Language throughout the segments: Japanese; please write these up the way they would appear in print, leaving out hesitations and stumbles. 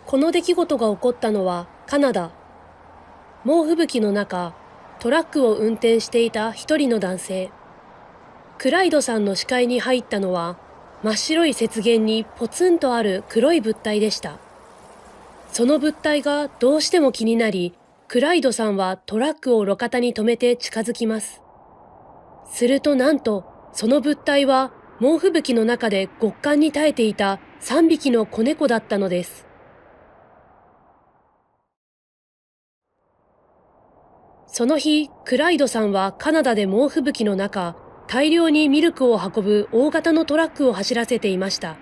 この出来事が起こったのはカナダ。猛吹雪の中、トラックを運転していた一人の男性。クライドさんの視界に入ったのは、真っ白い雪原にポツンとある黒い物体でした。その物体がどうしても気になり、クライドさんはトラックを路肩に止めて近づきます。するとなんと、その物体は猛吹雪の中で極寒に耐えていた3匹の子猫だったのです。その日、クライドさんはカナダで猛吹雪の中、大量にミルクを運ぶ大型のトラックを走らせていました。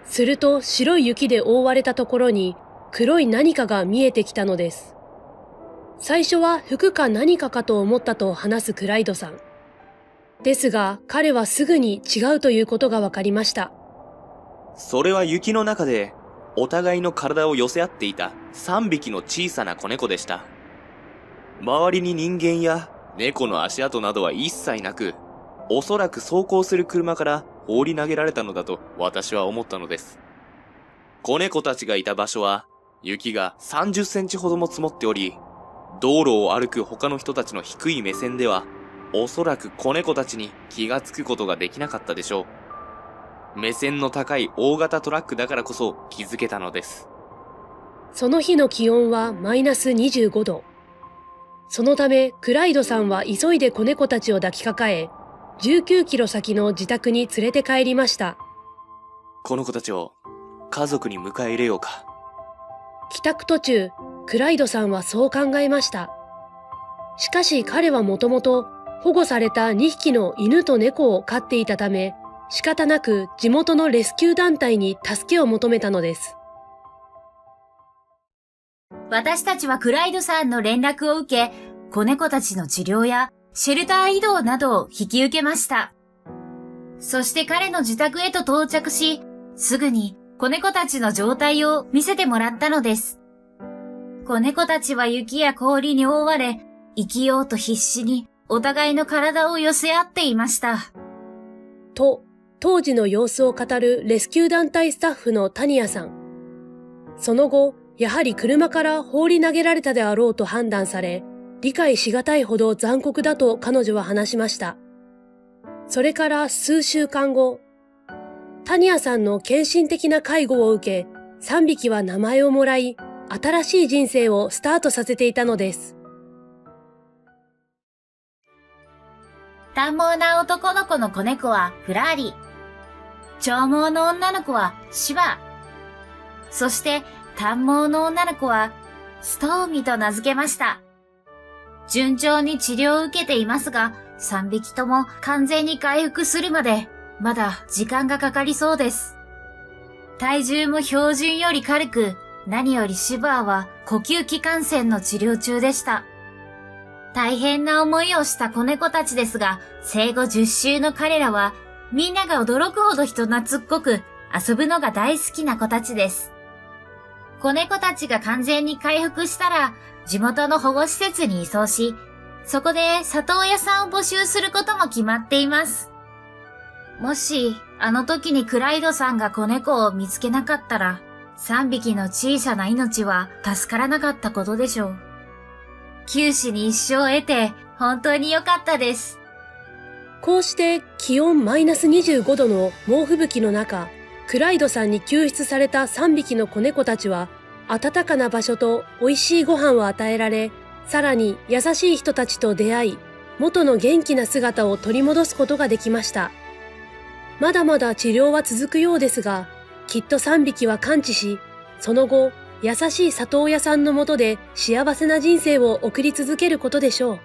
すると白い雪で覆われたところに黒い何かが見えてきたのです。最初は服か何かかと思ったと話すクライドさん。ですが彼はすぐに違うということが分かりました。それは雪の中でお互いの体を寄せ合っていた3匹の小さな子猫でした。周りに人間や猫の足跡などは一切なく、おそらく走行する車から放り投げられたのだと私は思ったのです。子猫たちがいた場所は雪が30センチほども積もっており、道路を歩く他の人たちの低い目線では、おそらく子猫たちに気がつくことができなかったでしょう。目線の高い大型トラックだからこそ気づけたのです。その日の気温はマイナス25度。そのためクライドさんは急いで子猫たちを抱きかかえ、19キロ先の自宅に連れて帰りました。この子たちを家族に迎え入れようか。帰宅途中、クライドさんはそう考えました。しかし彼はもともと保護された2匹の犬と猫を飼っていたため、仕方なく地元のレスキュー団体に助けを求めたのです。私たちはクライドさんの連絡を受け、子猫たちの治療やシェルター移動などを引き受けました。そして彼の自宅へと到着し、すぐに子猫たちの状態を見せてもらったのです。子猫たちは雪や氷に覆われ、生きようと必死にお互いの体を寄せ合っていました。と、当時の様子を語るレスキュー団体スタッフのタニヤさん。その後、やはり車から放り投げられたであろうと判断され、理解しがたいほど残酷だと彼女は話しました。それから数週間後、タニヤさんの献身的な介護を受け、3匹は名前をもらい、新しい人生をスタートさせていたのです。短毛な男の子の子猫はフラーリ。長毛の女の子はシバ。そして短毛の女の子はストーミと名付けました。順調に治療を受けていますが、3匹とも完全に回復するまでまだ時間がかかりそうです。体重も標準より軽く、何よりシバーは呼吸器感染の治療中でした。大変な思いをした子猫たちですが、生後10週の彼らはみんなが驚くほど人懐っこく遊ぶのが大好きな子たちです。子猫たちが完全に回復したら地元の保護施設に移送し、そこで里親さんを募集することも決まっています。もしあの時にクライドさんが子猫を見つけなかったら、3匹の小さな命は助からなかったことでしょう。九死に一生を得て本当に良かったです。こうして気温マイナス25度の猛吹雪の中、クライドさんに救出された3匹の子猫たちは、暖かな場所と美味しいご飯を与えられ、さらに優しい人たちと出会い、元の元気な姿を取り戻すことができました。まだまだ治療は続くようですが、きっと3匹は完治し、その後、優しい里親さんのもとで幸せな人生を送り続けることでしょう。